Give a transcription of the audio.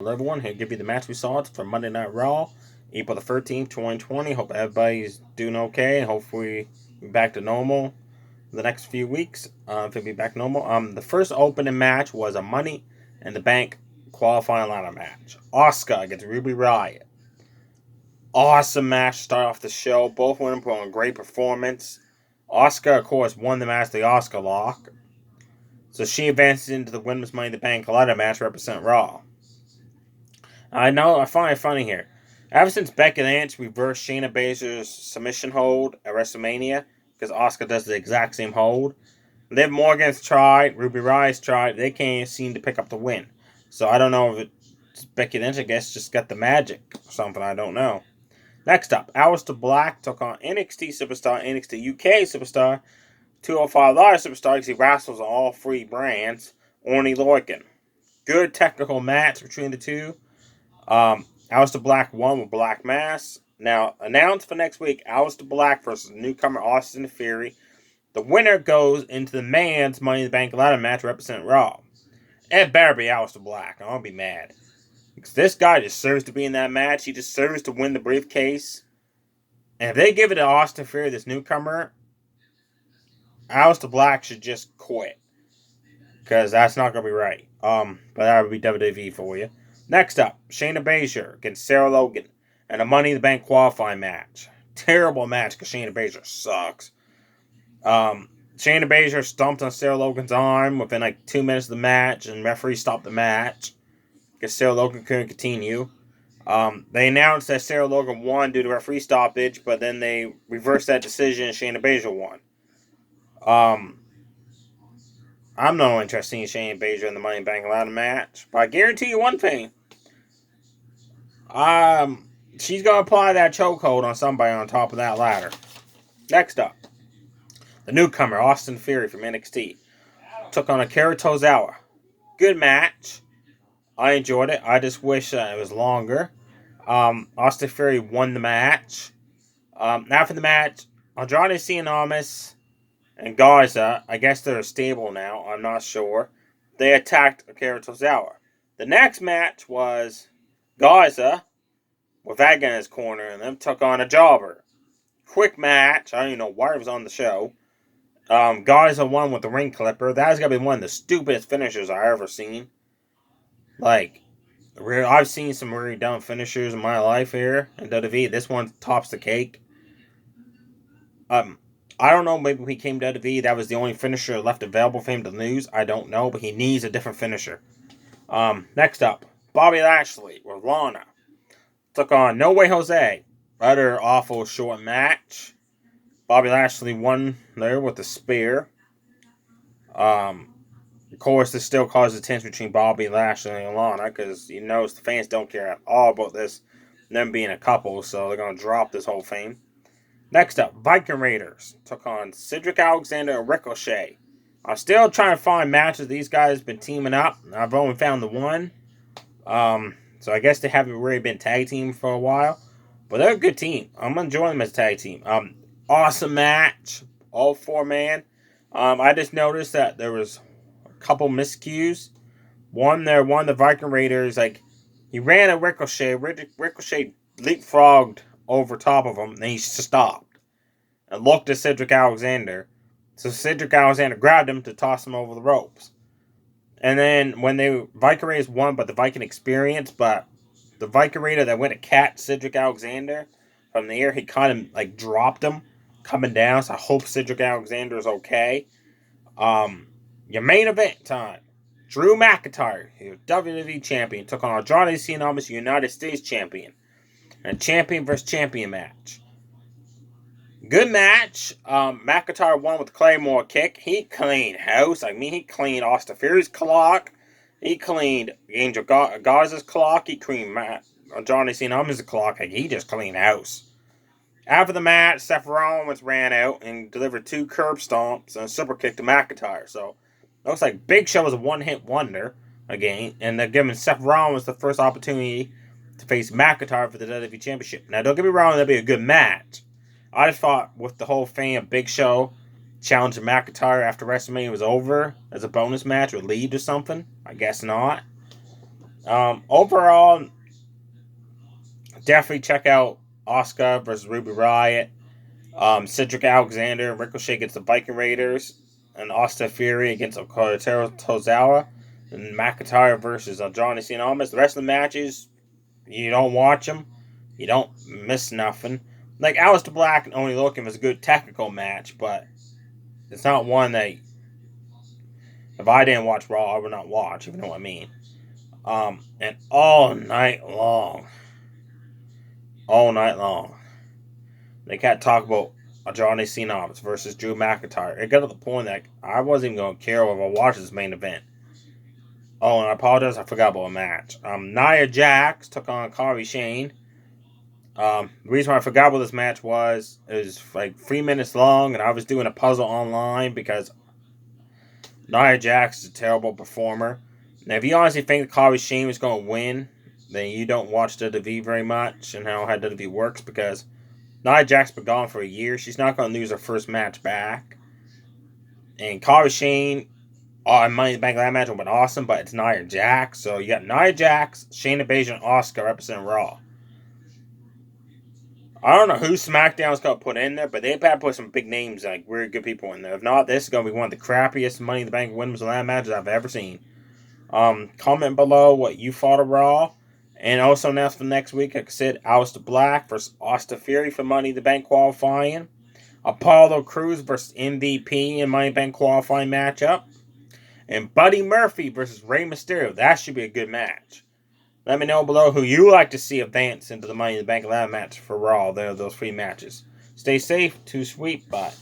Hello everyone, here to give you the match results for Monday Night Raw, April the 13th, 2020. Hope everybody's doing okay. Hopefully we're back to normal the next few weeks. If it'll be back normal. The first opening match was a Money in the Bank qualifying ladder match. Asuka against Ruby Riott. Awesome match to start off the show. Both women put on a great performance. Asuka, of course, won the match, the Asuka lock. So she advances into the Women's Money in the Bank ladder match to represent Raw. I find it funny here. Ever since Becky Lynch reversed Shayna Baszler's submission hold at WrestleMania, because Asuka does the exact same hold, Liv Morgan's tried, Ruby Riott's tried, they can't seem to pick up the win. So I don't know if it's Becky Lynch, I guess, just got the magic or something, I don't know. Next up, Aleister Black took on NXT Superstar, NXT UK Superstar, 205 Live Superstar, because he wrestles on all three brands, Orny Lorcan. Good technical match between the two. Aleister Black won with Black Mass. Now, announced for next week, Aleister Black versus newcomer Austin Theory. The winner goes into the man's Money in the Bank ladder match to represent Raw. It better be Aleister Black. I'll be mad. Because this guy deserves to be in that match. He deserves to win the briefcase. And if they give it to Austin Theory, this newcomer, Aleister Black should just quit. Because that's not going to be right. But that would be WWE for you. Next up, Shayna Baszler against Sarah Logan in a Money in the Bank qualifying match. Terrible match because Shayna Baszler sucks. Shayna Baszler stomped on Sarah Logan's arm within like 2 minutes of the match, and the referee stopped the match because Sarah Logan couldn't continue. They announced that Sarah Logan won due to referee stoppage, but then they reversed that decision and Shayna Baszler won. I'm not interested in Shayna Baszler in the Money in the Bank ladder match, but I guarantee you one thing. She's gonna apply that chokehold on somebody on top of that ladder. Next up, the newcomer Austin Theory from NXT took on Akira Tozawa. Good match. I enjoyed it. I just wish it was longer. Austin Theory won the match. After the match, Andrade Cien and Garza, I guess they're stable now. I'm not sure. They attacked Akira Tozawa. The next match was Garza with Vega in his corner, and them took on a jobber. Quick match. I don't even know why it was on the show. Garza won with the ring clipper. That's gotta be one of the stupidest finishers I've ever seen. Like, I've seen some really dumb finishers in my life here in WWE. This one tops the cake. I don't know. Maybe when he came to WWE, that was the only finisher left available for him to lose. I don't know, but he needs a different finisher. Next up, Bobby Lashley with Lana took on No Way Jose. Rather awful short match. Bobby Lashley won there with the spear. Of course, this still causes tension between Bobby Lashley and Lana because you know the fans don't care at all about this, them being a couple, so they're going to drop this whole thing. Next up, Viking Raiders took on Cedric Alexander and Ricochet. I'm still trying to find matches these guys have been teaming up. I've only found the one. So I guess they haven't really been tag team for a while. But they're a good team. I'm enjoying them as a tag team. Awesome match. All four man. I just noticed that there was a couple miscues. One of the Viking Raiders, like, he ran at Ricochet. Ricochet leapfrogged over top of him, and he stopped and looked at Cedric Alexander. So Cedric Alexander grabbed him to toss him over the ropes. And then when Viking Raiders won, but the Viking experience, but the Viking Raider that went to catch Cedric Alexander from the air, he kind of like dropped him coming down. So I hope Cedric Alexander is okay. Your main event time. Drew McIntyre, your WWE champion, took on Andrade Cien, United States champion. A champion versus champion match. Good match. McIntyre won with the Claymore kick. He cleaned house. He cleaned Austin Theory's clock. He cleaned Angel Garza's clock. He cleaned Andrade Cien's clock. He just cleaned house. After the match, Seth Rollins ran out and delivered 2 curb stomps and a super kick to McIntyre. So, looks like Big Show was a one-hit wonder again. And they're giving Seth Rollins the first opportunity to face McIntyre for the WWE Championship. Now, don't get me wrong, that'd be a good match. I just thought with the whole thing of Big Show challenging McIntyre after WrestleMania was over as a bonus match or lead or something. I guess not. Overall, definitely check out Asuka versus Ruby Riott. Cedric Alexander and Ricochet against the Viking Raiders. And Austin Theory against Okada Tozawa. And McIntyre versus Johnny Cena. The rest of the matches, you don't watch them, you don't miss nothing. Like Aleister Black and Oney Lorcan was a good technical match, but it's not one that if I didn't watch Raw, I would not watch, if you know what I mean. And all night long, they can't talk about Johnny Cena versus Drew McIntyre. It got to the point that I wasn't even going to care if I watched this main event. Oh, and I apologize, I forgot about a match. Nia Jax took on Kairi Sane. The reason why I forgot what this match was, it was like 3 minutes long, and I was doing a puzzle online because Nia Jax is a terrible performer. Now, if you honestly think that Kairi Sane was going to win, then you don't watch WWE very much and how WWE works, because Nia Jax been gone for a year. She's not going to lose her first match back. And Kairi Sane, Money in the Bank that match would have been awesome, but it's Nia Jax. So you got Nia Jax, Shayna Baszler, and Asuka representing Raw. I don't know who SmackDown's going to put in there, but they better put some big names, like really good people in there. If not, this is going to be one of the crappiest Money in the Bank women's ladder matches I've ever seen. Comment below what you thought of Raw. And also announced for next week, like I said, Aleister Black versus Austin Theory for Money in the Bank qualifying. Apollo Crews versus MVP in Money in the Bank qualifying matchup. And Buddy Murphy versus Rey Mysterio. That should be a good match. Let me know below who you like to see advance into the Money in the Bank ladder match for Raw. There are those 3 matches. Stay safe, too sweet, bye.